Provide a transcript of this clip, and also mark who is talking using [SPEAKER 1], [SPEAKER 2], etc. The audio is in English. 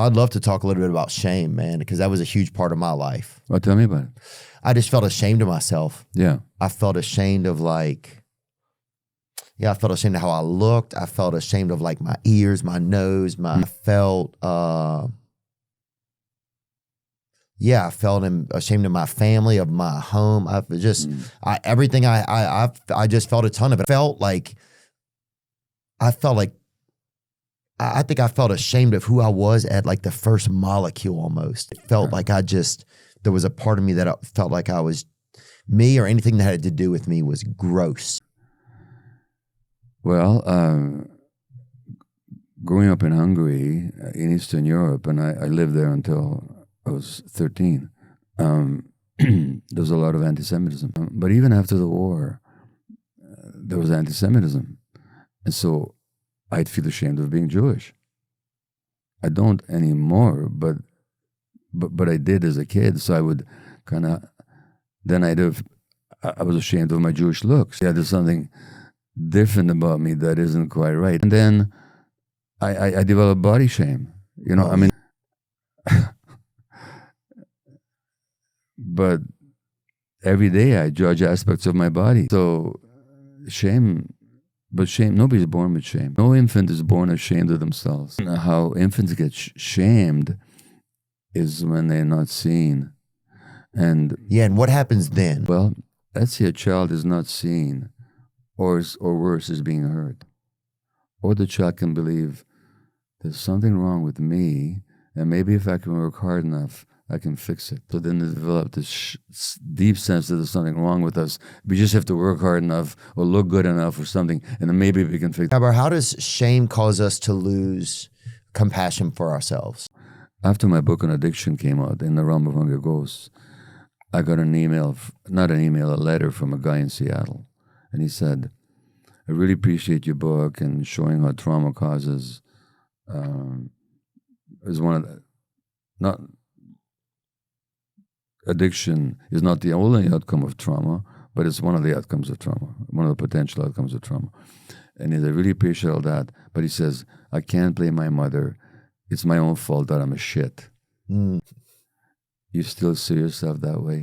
[SPEAKER 1] I'd love to talk a little bit about shame, man, because that was a huge part of my life.
[SPEAKER 2] Well, tell me about it.
[SPEAKER 1] I just felt ashamed of myself.
[SPEAKER 2] Yeah.
[SPEAKER 1] I felt ashamed of I felt ashamed of how I looked. I felt ashamed of like my ears, my nose, I felt, I felt ashamed of my family, of my home. I just, everything I just felt a ton of it. I think I felt ashamed of who I was at like the first molecule almost. It felt like there was a part of me that I felt like I was me, or anything that had to do with me was gross.
[SPEAKER 2] Well, growing up in Hungary, in Eastern Europe, and I lived there until I was 13, there was a lot of anti-Semitism. But even after the war, there was anti-Semitism. And so I'd feel ashamed of being Jewish. I don't anymore, but I did as a kid. So I would I was ashamed of my Jewish looks. Yeah, there's something different about me that isn't quite right. And then I developed body shame. But every day I judge aspects of my body. So shame, nobody's born with shame. No infant is born ashamed of themselves. How infants get shamed is when they're not seen. And
[SPEAKER 1] what happens then?
[SPEAKER 2] Well, let's say a child is not seen, or worse, is being heard. Or the child can believe there's something wrong with me, and maybe if I can work hard enough, I can fix it. So then they develop this deep sense that there's something wrong with us. We just have to work hard enough or look good enough or something, and then maybe we can fix it.
[SPEAKER 1] How does shame cause us to lose compassion for ourselves?
[SPEAKER 2] After my book on addiction came out, In the Realm of Hungry Ghosts, I got a letter from a guy in Seattle. And he said, I really appreciate your book and showing how trauma causes is one of the, addiction is not the only outcome of trauma, but it's one of the outcomes of trauma, one of the potential outcomes of trauma. And I really appreciate all that. But he says, I can't blame my mother. It's my own fault that I'm a shit. You still see yourself that way?